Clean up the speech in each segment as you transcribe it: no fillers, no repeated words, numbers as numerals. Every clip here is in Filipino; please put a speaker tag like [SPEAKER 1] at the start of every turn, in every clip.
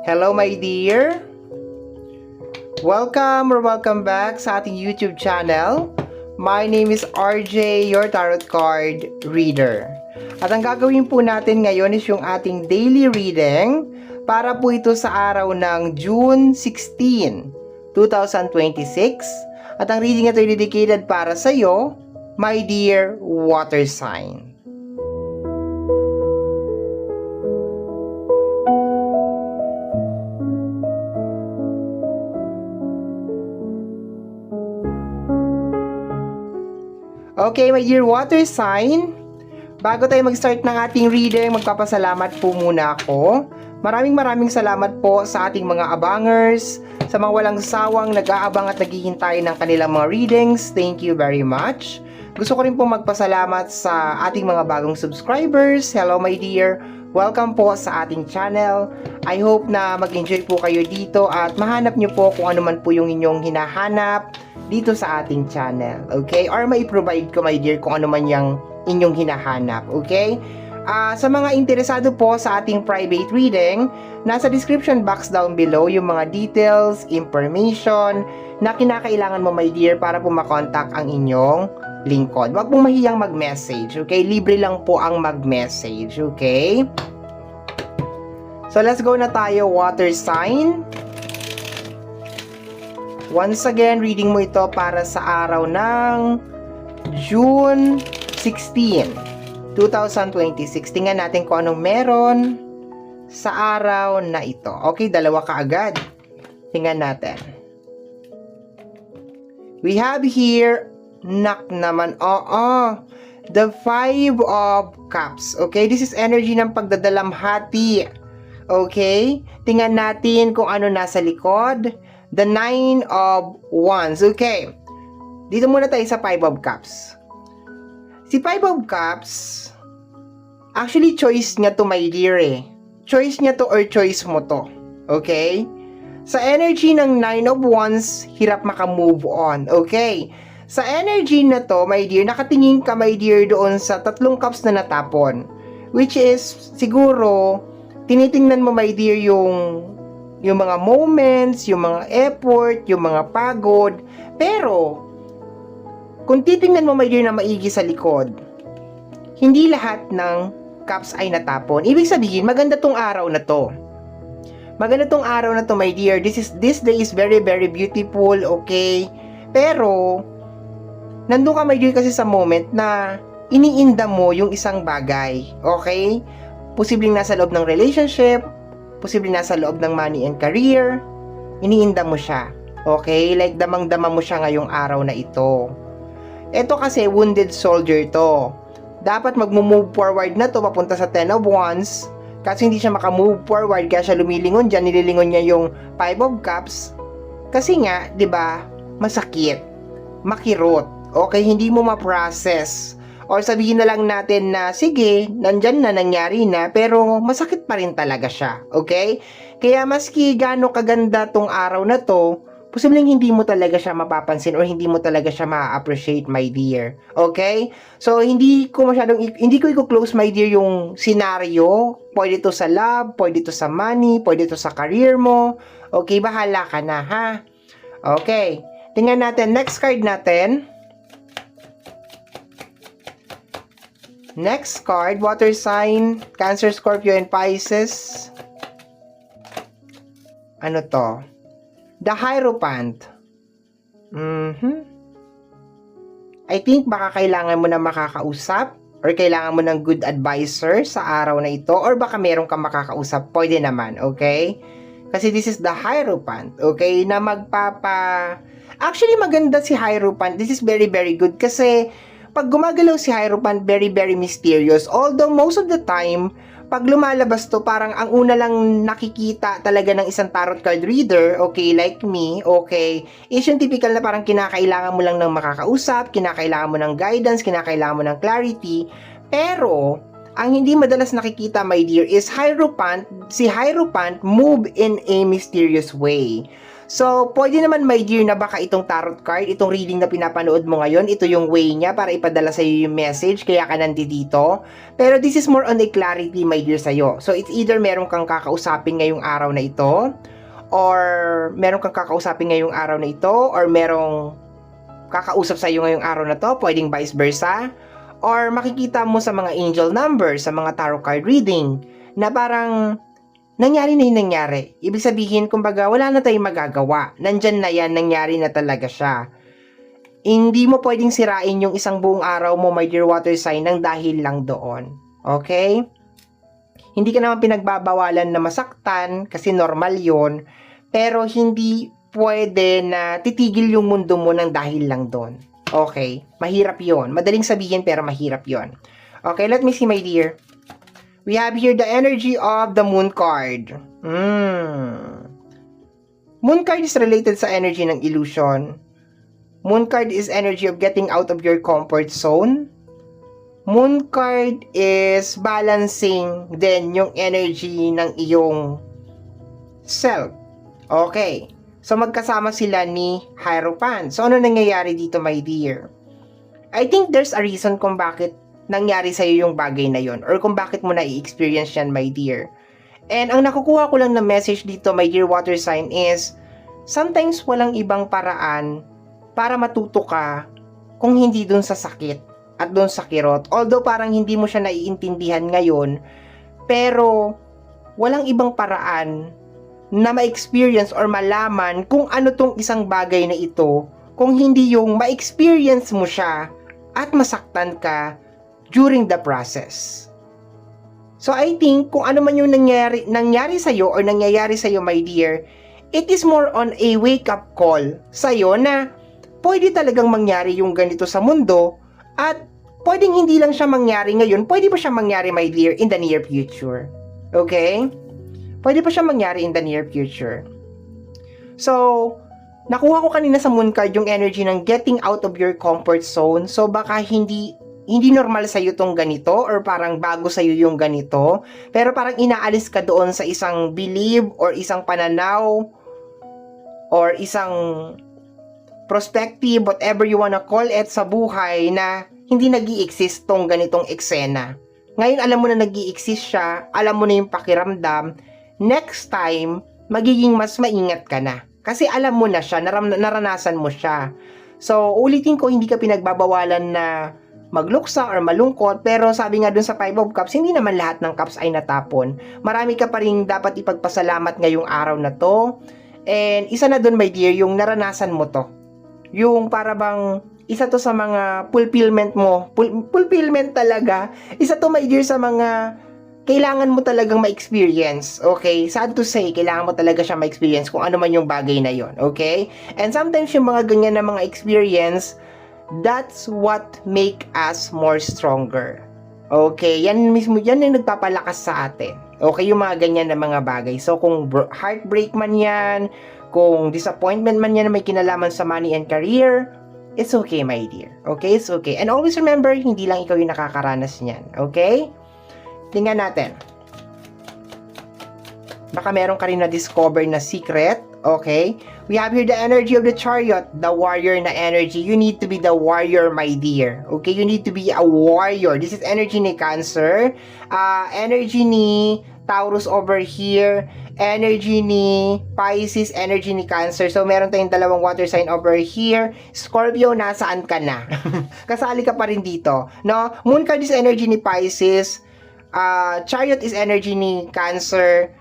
[SPEAKER 1] Hello my dear! Welcome or welcome back sa ating YouTube channel. My name is RJ, your Tarot Card Reader. At ang gagawin po natin ngayon is yung ating daily reading para po ito sa araw ng June 16, 2026. At ang reading ito ay dedicated para sa iyo, my dear water sign. Okay, my dear water sign, bago tayo mag-start ng ating reading, magpapasalamat po muna ako. Maraming salamat po sa ating mga abangers, sa mga walang sawang nag-aabang at naghihintay ng kanilang mga readings. Thank you very much. Gusto ko rin po magpasalamat sa ating mga bagong subscribers. Hello my dear, welcome po sa ating channel. I hope na mag-enjoy po kayo dito at mahanap nyo po kung ano man po yung inyong hinahanap dito sa ating channel, okay? Or mai-provide ko, my dear, kung ano man yung inyong hinahanap, okay? Sa mga interesado po sa ating private reading, nasa description box down below yung mga details, information na kinakailangan mo, my dear, para po makontak ang inyong lingkod. Huwag pong mahiyang mag-message, okay? Libre lang po ang mag-message, okay? So, let's go na tayo, water sign. Once again, reading mo ito para sa araw ng June 16, 2026. Tingnan natin kung anong meron sa araw na ito. Okay, dalawa kaagad. Tingnan natin. We have here, nak naman, the 5 of cups. Okay, this is energy ng pagdadalamhati. Okay, tingnan natin kung ano nasa likod. The 9 of Wands. Okay. Dito muna tayo sa 5 of Cups. Si 5 of Cups, actually choice niya to, my dear, eh. Choice niya to or choice mo to. Okay? Sa energy ng 9 of Wands, hirap makamove on. Okay? Sa energy na to, my dear, nakatingin ka, my dear, doon sa 3 cups na natapon. Which is, siguro, tinitingnan mo, my dear, yung mga moments, yung mga effort, yung mga pagod. Pero, kung titingnan mo, my dear, na maigi sa likod, hindi lahat ng cups ay natapon. Ibig sabihin, maganda tong araw na to. Maganda tong araw na to, my dear. This day is very beautiful, okay? Pero, nandun ka, my dear, kasi sa moment na iniinda mo yung isang bagay, okay? Posibleng nasa loob ng relationship, posibleng nasa loob ng money and career, iniinda mo siya. Okay? Like, damang-dama mo siya ngayong araw na ito. Ito kasi, wounded soldier to. Dapat mag-move forward na to, papunta sa 10 of Wands. Kasi hindi siya makamove forward, kaya siya lumilingon dyan, nililingon niya yung 5 of Cups. Kasi nga, di ba, masakit, makirot, okay? Hindi mo ma-process. Or sabihin na lang natin na, sige, nandyan na, nangyari na, pero masakit pa rin talaga siya, okay? Kaya maski gaano kaganda tong araw na to, posibleng hindi mo talaga siya mapapansin or hindi mo talaga siya ma-appreciate, my dear, okay? So, hindi ko i-close, my dear, yung scenario. Pwede to sa love, pwede to sa money, pwede to sa career mo, okay? Bahala ka na, ha? Okay, tingnan natin, next card natin. Next card, water sign, Cancer, Scorpio, and Pisces. Ano to? The Hierophant. I think baka kailangan mo na makakausap or kailangan mo ng good advisor sa araw na ito or baka meron kang makakausap. Pwede naman, okay? Kasi this is the Hierophant, okay? Na Actually, maganda si Hierophant. This is very good kasi pag gumagalaw si Hierophant, very mysterious. Although, most of the time, pag lumalabas to, parang ang una lang nakikita talaga ng isang tarot card reader, okay, like me, okay, is yung typical na parang kinakailangan mo lang ng makakausap, kinakailangan mo ng guidance, kinakailangan mo ng clarity. Pero, ang hindi madalas nakikita, my dear, is si Hierophant move in a mysterious way. So, pwede naman my dear na baka itong tarot card, itong reading na pinapanood mo ngayon, ito yung way niya para ipadala sa'yo yung message, kaya ka nandito. Pero this is more on a clarity my dear sa'yo. So, it's either meron kang kakausapin ngayong araw na ito, or meron kang kakausapin ngayong araw na ito, or merong kakausap sa'yo ngayong araw na to, pwedeng vice versa, or makikita mo sa mga angel numbers, sa mga tarot card reading, na parang nangyari na yung nangyari. Ibig sabihin, kumbaga, wala na tayong magagawa. Nandyan na yan, nangyari na talaga siya. Hindi mo pwedeng sirain yung isang buong araw mo, my dear water sign, ng dahil lang doon. Okay? Hindi ka naman pinagbabawalan na masaktan, kasi normal yon. Pero hindi pwede na titigil yung mundo mo ng dahil lang doon. Okay? Mahirap yon. Madaling sabihin, pero mahirap yon. Okay, let me see, my dear. We have here the energy of the moon card. Moon card is related sa energy ng illusion. Moon card is energy of getting out of your comfort zone. Moon card is balancing din yung energy ng iyong self. Okay. So magkasama sila ni Hierophant. So ano nangyayari dito, my dear? I think there's a reason kung bakit nangyari sa'yo yung bagay na yon, or kung bakit mo na-i-experience yan, my dear. And ang nakukuha ko lang na message dito, my dear water sign, is sometimes walang ibang paraan para matuto ka kung hindi dun sa sakit at dun sa kirot. Although parang hindi mo siya naiintindihan ngayon, pero walang ibang paraan na ma-experience or malaman kung ano tong isang bagay na ito kung hindi yung ma-experience mo siya at masaktan ka during the process. So I think kung ano man yung nangyari sa'yo or nangyayari sa'yo, my dear, it is more on a wake-up call sa'yo na pwede talagang mangyari yung ganito sa mundo at pwedeng hindi lang siya mangyari ngayon, pwede pa siya mangyari, my dear, in the near future. Okay? Pwede pa siya mangyari in the near future. So, nakuha ko kanina sa moon card yung energy ng getting out of your comfort zone. So, baka hindi normal sa'yo tong ganito or parang bago sa'yo yung ganito. Pero parang inaalis ka doon sa isang belief or isang pananaw or isang perspective, whatever you wanna call it, sa buhay na hindi nag-i-exist tong ganitong eksena. Ngayon, alam mo na nag-i-exist siya, alam mo na yung pakiramdam, next time, magiging mas maingat ka na. Kasi alam mo na siya, naranasan mo siya. So, ulitin ko, hindi ka pinagbabawalan na magluksa or malungkot, pero sabi nga dun sa 5 of Cups, hindi naman lahat ng cups ay natapon. Marami ka pa rin dapat ipagpasalamat ngayong araw na to. And isa na dun, my dear, yung naranasan mo to. Yung para bang isa to sa mga fulfillment mo. Fulfillment talaga. Isa to, my dear, sa mga kailangan mo talagang ma-experience. Okay? Sad to say, kailangan mo talaga siya ma-experience kung ano man yung bagay na yon. Okay? And sometimes yung mga ganyan na mga experience, that's what make us more stronger. Okay? Yan mismo, yan yung nagpapalakas sa atin. Okay? Yung mga ganyan na mga bagay. So, kung heartbreak man yan, kung disappointment man yan na may kinalaman sa money and career, it's okay, my dear. Okay? It's okay. And always remember, hindi lang ikaw yung nakakaranas niyan. Okay? Tingnan natin. Baka meron ka rin na-discover na secret. Okay? We have here the energy of the Chariot, the warrior na energy. You need to be the warrior, my dear. Okay? You need to be a warrior. This is energy ni Cancer. Energy ni Taurus over here. Energy ni Pisces, energy ni Cancer. So, meron tayong dalawang water sign over here. Scorpio, nasaan ka na? Kasali ka pa rin dito. No? Moon card is energy ni Pisces. Chariot is energy ni Cancer.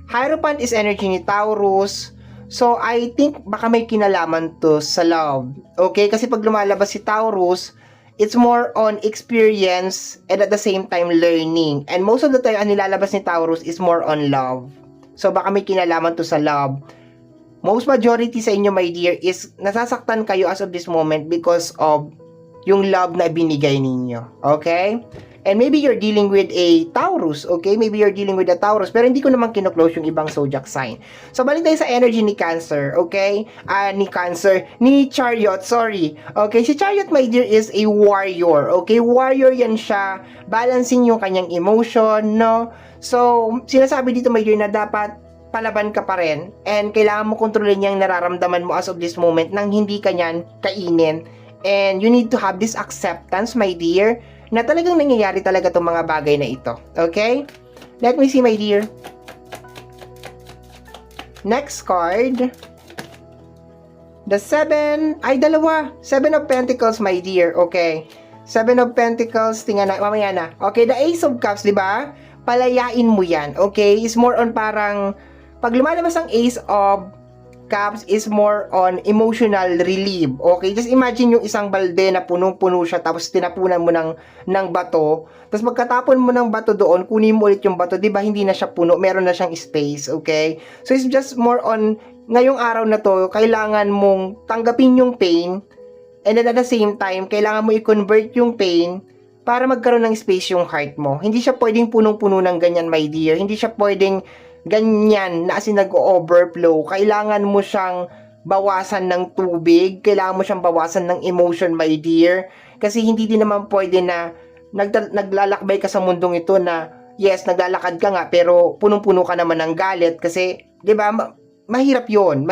[SPEAKER 1] Hierophant is energy ni Taurus. So, I think baka may kinalaman to sa love. Okay? Kasi pag lumalabas si Taurus, it's more on experience and at the same time learning. And most of the time, ang nilalabas ni Taurus is more on love. So, baka may kinalaman to sa love. Most majority sa inyo, my dear, is nasasaktan kayo as of this moment because of yung love na binigay ninyo. Okay? And maybe you're dealing with a Taurus, okay? Maybe you're dealing with a Taurus, pero hindi ko naman kino-close yung ibang zodiac sign. So, balik tayo sa energy ni Cancer, okay? Ni Chariot, sorry. Okay, si Chariot, my dear, is a warrior, okay? Warrior yan siya, balancing yung kanyang emotion, no? So, sinasabi dito, my dear, na dapat palaban ka pa rin and kailangan mo kontrolin yung nararamdaman mo as of this moment nang hindi ka niyan kainin. And you need to have this acceptance, my dear, na talagang nangyayari talaga itong mga bagay na ito. Okay? Let me see, my dear. Next card. The 7 of Pentacles, my dear. Okay. 7 of Pentacles, tingnan na, mamaya na. Okay, the Ace of Cups, di ba? Palayain mo yan, okay? Is more on parang, pag lumalabas ang Ace of Cups is more on emotional relief, okay? Just imagine yung isang balde na punong-puno siya, tapos tinapunan mo ng bato, tapos magkatapon mo ng bato doon, kunin mo ulit yung bato, di ba? Hindi na siya puno, meron na siyang space, okay? So, it's just more on, ngayong araw na to, kailangan mong tanggapin yung pain, and then at the same time, kailangan mo i-convert yung pain para magkaroon ng space yung heart mo. Hindi siya pwedeng punong-puno ng ganyan, my dear. Hindi siya pwedeng ganyan na as in nag-overflow. Kailangan mo siyang bawasan ng tubig. Kailangan mo siyang bawasan ng emotion, my dear. Kasi hindi din naman pwede na naglalakbay ka sa mundong ito na yes, naglalakad ka nga pero punong-puno ka naman ng galit kasi, di ba, mahirap yon.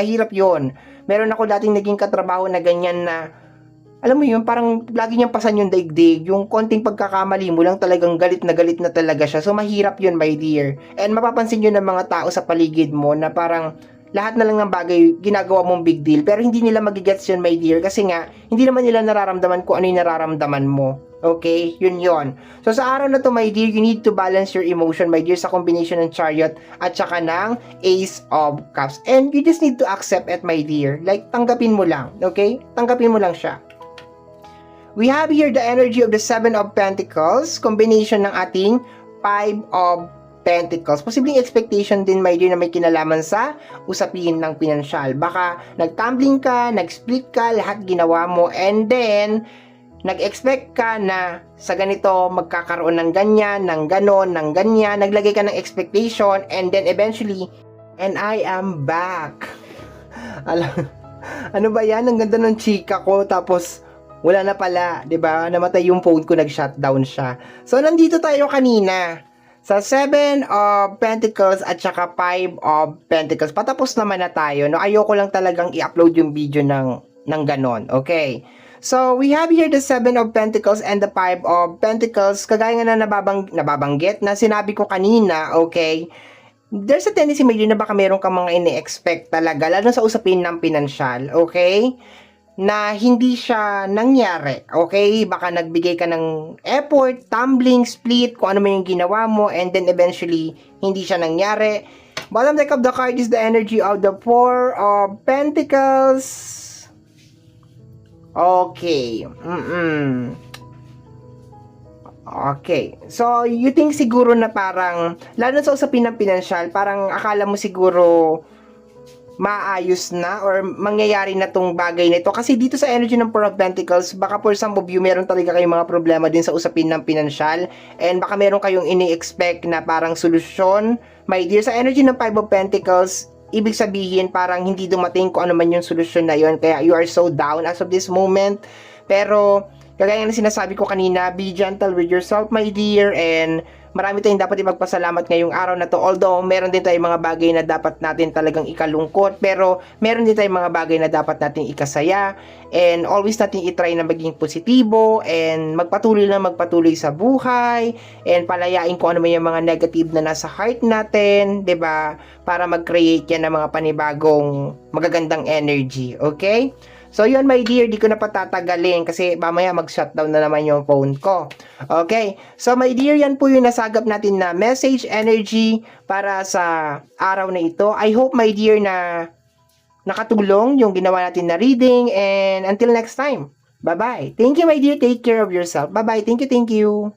[SPEAKER 1] Meron ako dating naging katrabaho na ganyan na alam mo yun, parang lagi niyang pasan yung daigdig, yung konting pagkakamali mo lang talagang galit na talaga siya. So, mahirap yun, my dear. And mapapansin yun ng mga tao sa paligid mo na parang lahat na lang ng bagay ginagawa mong big deal. Pero hindi nila magigets yun, my dear. Kasi nga, hindi naman nila nararamdaman kung ano yung nararamdaman mo. Okay? Yun yon. So, sa araw na to, my dear, you need to balance your emotion, my dear, sa combination ng Chariot at saka ng Ace of Cups. And you just need to accept it, my dear. Like, tanggapin mo lang. Okay? Tanggapin mo lang siya. We have here the energy of the 7 of Pentacles, combination ng ating 5 of Pentacles. Posibleng expectation din, my dear, na may kinalaman sa usapin ng pinansyal. Baka nag-tumbling ka, nag-split ka, lahat ginawa mo, and then nag-expect ka na sa ganito magkakaroon ng ganyan, ng ganon, ng ganyan, naglagay ka ng expectation, and then eventually, and I am back. Ano ba yan? Ang ganda ng chika ko, tapos wala na pala, 'di ba? Namatay yung phone ko, nag-shutdown siya. So nandito tayo kanina sa 7 of Pentacles at saka 5 of Pentacles. Patapos naman na tayo. No, ayoko lang talagang i-upload yung video ng ganon. Okay. So we have here the 7 of Pentacles and the 5 of Pentacles. Kagaya nga na nababanggit na sinabi ko kanina, okay? There's a tendency maybe na baka meron kang mga ini-expect talaga, lalo sa usapin ng pinansyal, okay? Na hindi siya nangyari, okay? Baka nagbigay ka ng effort, tumbling, split, kung ano man yung ginawa mo, and then eventually, hindi siya nangyari. Bottom deck of the card is the energy of the 4 of Pentacles. Okay. Okay. So, you think siguro na parang, lalo sa usapin ng pinansyal, parang akala mo siguro maayos na or mangyayari na tong bagay nito. Kasi dito sa energy ng 4 of Pentacles, baka for some of you, meron talaga kayong mga problema din sa usapin ng pinansyal. And baka meron kayong ini-expect na parang solusyon. My dear, sa energy ng 5 of Pentacles, ibig sabihin parang hindi dumating kung ano man yung solusyon na yon. Kaya you are so down as of this moment. Pero, kagaya na sinasabi ko kanina, be gentle with yourself, my dear, and marami tayong dapat ipagpasalamat ngayong araw na to. Although, meron din tayong mga bagay na dapat natin talagang ikalungkot, pero meron din tayong mga bagay na dapat natin ikasaya, and always natin itry na maging positibo, and magpatuloy sa buhay, and palayain kung ano man yung mga negative na nasa heart natin, 'di ba? Para mag-create yan ng mga panibagong magagandang energy, okay? So, yun, my dear, di ko na patatagalin kasi mamaya mag-shutdown na naman yung phone ko. Okay? So, my dear, yan po yung nasagap natin na message energy para sa araw na ito. I hope, my dear, na nakatulong yung ginawa natin na reading, and until next time, bye-bye. Thank you, my dear. Take care of yourself. Bye-bye. Thank you.